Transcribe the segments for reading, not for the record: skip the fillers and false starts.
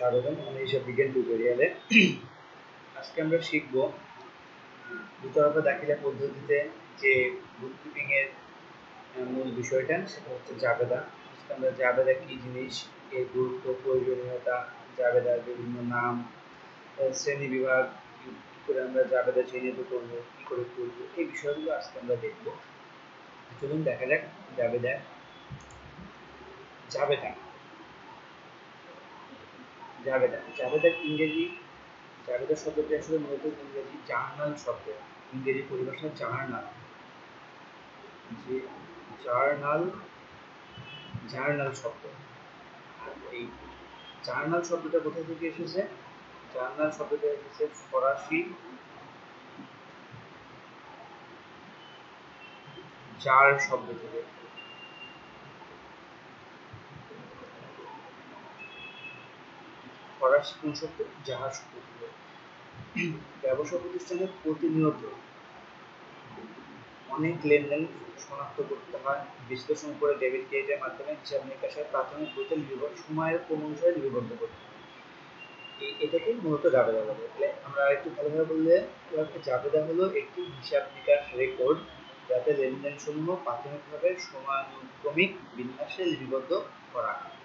স্বাগতম আমাদের হিসাব বিজ্ঞান টিউটোরিয়ালে। আজকে আমরা শিখব দুতরফা দাখিলা পদ্ধতিতে যে বুককিপিং এর মূল বিষয়টা, সেটা হচ্ছে জাবেদা। আজকে আমরা জাবেদা কি জিনিস, এর গুরুত্ব, প্রয়োজনীয়তা, জাবেদার বিভিন্ন নাম, শ্রেণী বিভাগ, কি করে আমরা জাবেদা চিহ্নিত করবো, কি করে করবো, এই বিষয়গুলো আজকে আমরা দেখব। চলুন দেখা যাক জাবেদা। জাবেদা জাবেদা জাবেদার ইংরেজি, জাবেদা শব্দটি আসলে মূলত ইংরেজি জার্নাল শব্দ। ইংরেজি পরিভাষা জার্নাল, যে জার্নাল জার্নাল শব্দ। আর এই জার্নাল শব্দটা কোথা থেকে এসেছে? জার্নাল শব্দটা এসেছে ফরাসি জার শব্দ থেকে। ফরাসি কোন শব্দ? জার শব্দ থেকে। ব্যবসা প্রতিষ্ঠানে প্রতিনিয়ত অনেক লেনদেন শনাক্ত করতে হয়, বিশ্লেষণ করে ডেবিট ক্রেডিটের মাধ্যমে হিসাব নিকাশের প্রাথমিক বইতে সময়ের অনুসারে লিপিবদ্ধ করতে হয়। এটাকে মূলত জাবেদা বলে। তাহলে আমরা একটু ভালোভাবে বললে, জাবেদা হলো একটি হিসাব নিকাশ রেকর্ড যাতে লেনদেন সমূহ প্রাথমিকভাবে সময়ানুক্রমিক বিন্যাসে লিপিবদ্ধ করা হয়।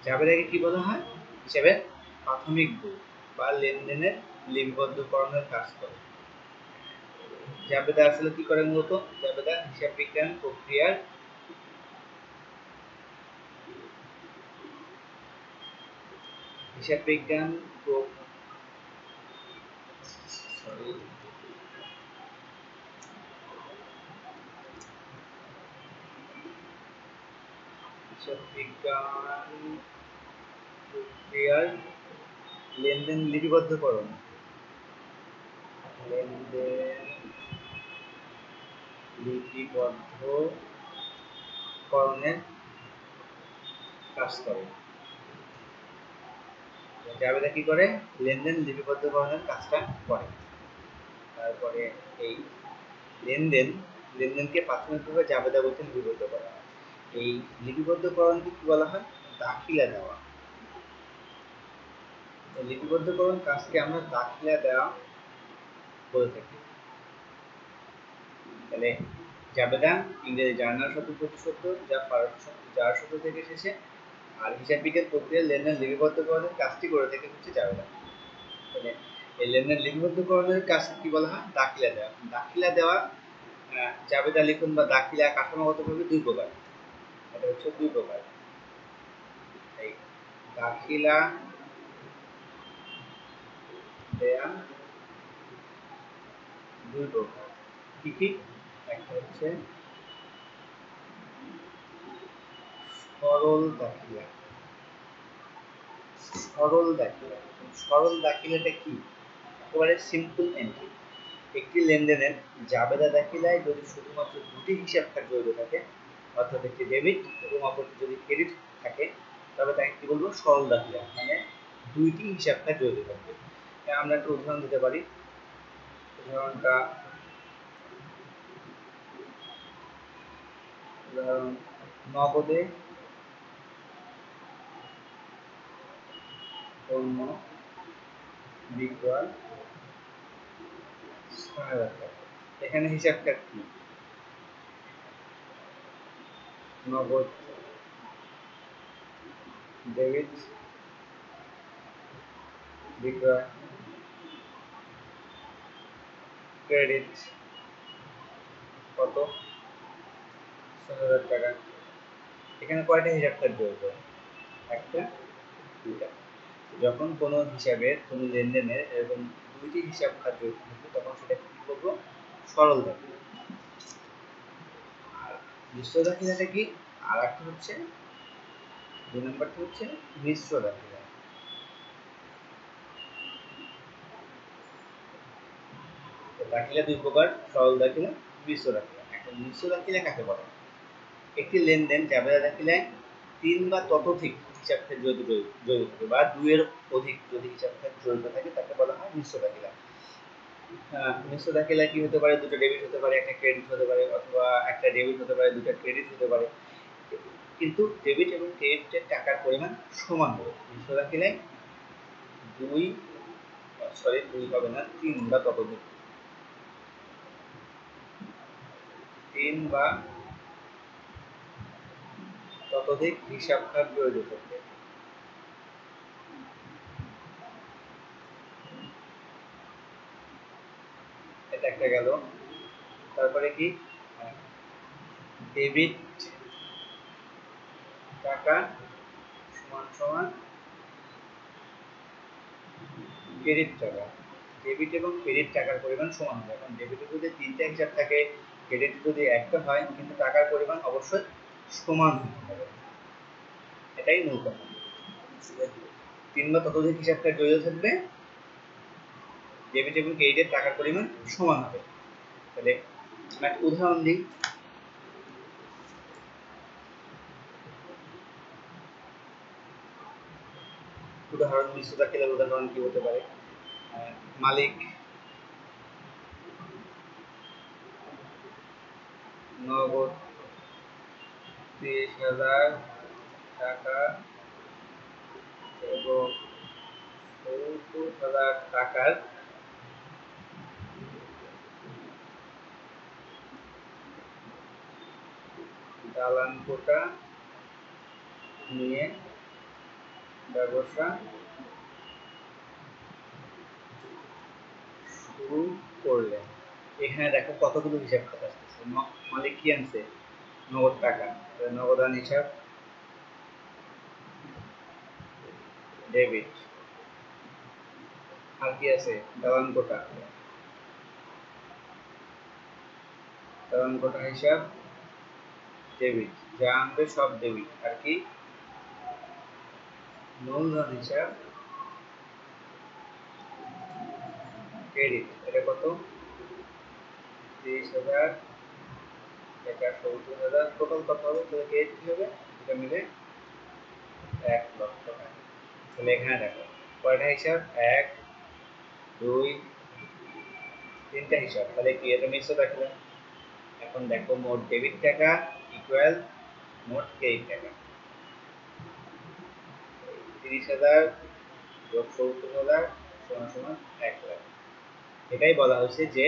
জাবেদাকে কি বলা হয়? হিসাবের প্রাথমিক বই বা লেনদেনের লিপিবদ্ধকরণের কাজ করে। জাবেদা আসলে কি করে? মূলত জাবেদা হিসাব বিজ্ঞান প্রক্রিয়ার হিসাব বিজ্ঞান প্রক্রিয়ার লেনদেন লিপিবদ্ধকরণ লিপিবদ্ধকরণের কাজ করে। জাবেদা কি করে? লেনদেন লিপিবদ্ধকরণের কাজটা করে। তারপরে এই লেনদেনকে প্রাথমিকভাবে জাবেদা বলতে লিপিবদ্ধ করা হয়। এই লিপিবদ্ধকরণকে কি বলা হয়? দাখিলা দেওয়া। লিপিবদ্ধকরণ কাজকে আমরা দাখিলা দেওয়া বলে থাকি। তাহলে জাবেদা ইংরেজি জার্নাল শব্দ প্রতিশব্দ, যা ফরাসি শব্দ জার শব্দ থেকে এসেছে। আর হিসাব বিজ্ঞান প্রক্রিয়ার লেনদেন লিপিবদ্ধকরণের কাজটি করে থাকে হচ্ছে জাবেদা। তাহলে এই লেনদেন লিপিবদ্ধকরণের কাজকে কি বলা হয়? দাখিলা দেওয়া। দাখিলা দেওয়া জাবেদা লিখন বা দাখিলা কাঠামোগতভাবে দুই প্রকার। এটা হচ্ছে দুই প্রকার। এই দাখিলা দেয়া দুই প্রকার। কি কি? একটা হচ্ছে সরল দাখিলা। সরল দাখিলা, সরল দাখিলাটা কি? একেবারে সিম্পল এন্ট্রি। একটি লেনদেনের জাবেদা দাখিলায় যদি শুধুমাত্র দুটি হিসাব খাত জড়িত থাকে, অর্থাৎ একটি ডেবিট এবং অপরটি যদি ক্রেডিট থাকে, তবে তাকে কি বলবো? সরল দাখিলা। মানে দুইটি হিসাব খাত জড়িত থাকবে। আমরা একটা উদাহরণ দিতে পারি। উদাহরণ নগদে পণ্য বিক্রয় ৬,০০০ টাকা। এখানে হিসাব খাত কি? নগদ, ডেবিট, বিক্রয়, ক্রেডিট। কত? ৬,০০০ টাকা। এখানে কয়টা হিসাব খাত জড়িত? একটা, দুইটা। যখন কোনো হিসাবের, কোনো লেনদেনের এরকম দুইটি হিসাব খাত জড়িত থাকে, তখন সেটা কি বলবো? সরল দাখিলা। আর মিশ্র দাখিলাটা কি? আর একটা হচ্ছে, দুই নম্বরটা হচ্ছে মিশ্র দাখিলা। দাখিলা দুই প্রকার, সরল দাখিলা, মিশ্র দাখিলা। এখন মিশ্র দাখিলা কাকে বলে? একটি লেনদেন জাবেদা দাখিলায় তিন বা ততোধিক হিসাব খাত জড়িত থাকে, বা দুইয়ের অধিক যদি হিসাব খাত জড়িত থাকে, তাকে বলা হয় মিশ্র দাখিলা। মিশ্র দাখিলা কি হতে পারে? দুটো ডেবিট হতে পারে, একটা ক্রেডিট হতে পারে, অথবা একটা ডেবিট হতে পারে, দুটো ক্রেডিট হতে পারে। কিন্তু ডেবিট এবং ক্রেডিটের টাকার পরিমাণ সমান হবে। মিশ্র দাখিলায় 2 হবে না, 3 বা ততোধিক, 3 বা ততোধিক হিসাব খাত জড়িত থাকবে। এটা একটা গেল। তারপরে কি, ডেবিট টাকা সমান সমান ক্রেডিট টাকা। ডেবিট এবং ক্রেডিট টাকার পরিমাণ সমান হবে। এখন ডেবিটে যদি 3টা হিসাব থাকে, ক্রেডিটে যদি একটা হয়, কিন্তু টাকার পরিমাণ অবশ্যই সমান হতে হবে। এটাই মূল কথা। 3 বা ততোধিক হিসাব খাত জড়িত থাকবে, ডেবিট এবং ক্রেডিটের টাকার পরিমাণ সমান হবে। তাহলে আমরা একটা উদাহরণ দিই। উদাহরণ মিশ্র দাখিলার উদাহরণ কি হতে পারে? মালিক নগদ 30,000 টাকা এবং 70,000 টাকার দালান কোটা নিয়ে ব্যবসা শুরু করলেন। এখানে দেখো কতগুলো হিসাব খাত আসতেছে। মালিক কি আনছে? নগদ টাকা, নগদান হিসাব ডেবিট। আর কি আছে? দালান কোটা, দালান কোটা হিসাব ডেবিট, যা আনবে সব ডেবিট। আর কি? মূলধন হিসাব ক্রেডিট। এটা কত? 30,000, এটা 70,000, টোটাল কত হবে? তাহলে ক্রেডিট কি হবে? এটা মিলে 1 লক্ষ টাকা। তাহলে এখানে দেখো কয়টা হিসাব? 1, 2, 3টা হিসাব। তাহলে কি এটা মিশ্র দাখিলা? এখন দেখো মোট ডেবিট টাকা ইকুয়াল মোট ক্রেডিট টাকা। 30,000 যোগ 70,000 সমান সমান 1 লাখ। এটাই বলা হয়েছে যে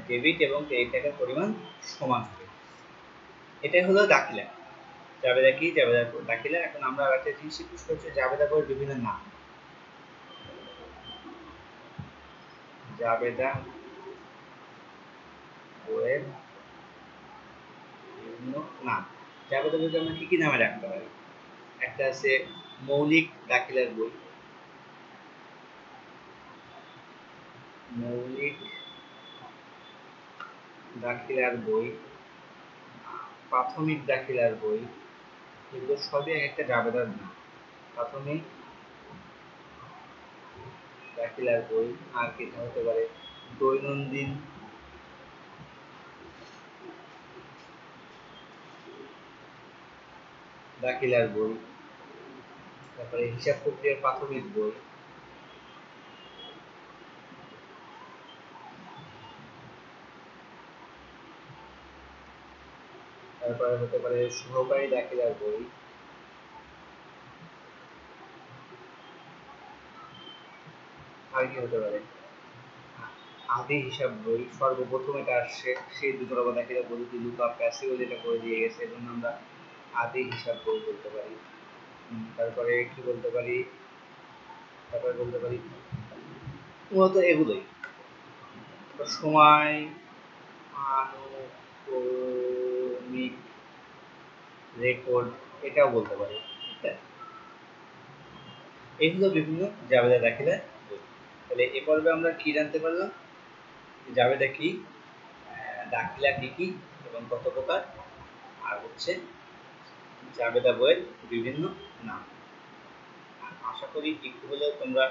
ডেবিট এবং ক্রেডিট টাকার পরিমাণ সমান হবে। এটাই হলো দাখিলা। জাবেদা কি? জাবেদা দাখিলা। এখন আমরা আরেকটা জিনিস শিখব, সেটা হচ্ছে জাবেদা বইয়ের বিভিন্ন নাম। জাবেদা বইয়ের বিভিন্ন নাম। জাবেদা বইকে আমরা কি কি নামে রাখতে পারি? একটা আছে মৌলিক দাখিলার বই, মৌলিক দাখিলার বই, প্রাথমিক দাখিলার বই। এগুলো সবই একটা জাবেদার নাম। প্রাথমিক দাখিলার বই। আর কি হতে পারে? দৈনন্দিন দাখিলার বই, তারপরে হিসাব প্রক্রিয়ার প্রাথমিক বই, তারপরে হতে পারে সহকারী দাখিলার বই, আর কি হতে পারে? আদি হিসাব বই। সর্বপ্রথম এটা আসছে সেই দুটো দাখিলার বই, লুকা প্যাসিও যেটা করে দিয়ে গেছে, এজন্য আমরা আদি হিসাব বই বলতে পারি। তারপরে কি বলতে পারি? তারপরে বলতে পারি মূলত এগুলোই। সময় আনুক্রমিক রেকর্ড, এটাও বলতে পারি। এগুলো বিভিন্ন জাবেদা দাখিলা বই। তাহলে এ পর্বে আমরা কি জানতে পারলাম? জাবেদা কি, দাখিলা কি কি এবং কত প্রকার, আর হচ্ছে জাবেদা বইয়ের বিভিন্ন নাম। আশা করি একটু হলেও তোমরা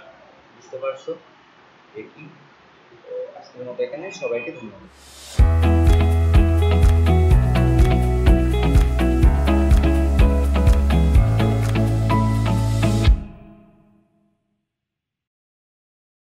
বুঝতে পারছো। দেখি তো আজকের মতো এখানে, সবাইকে ধন্যবাদ।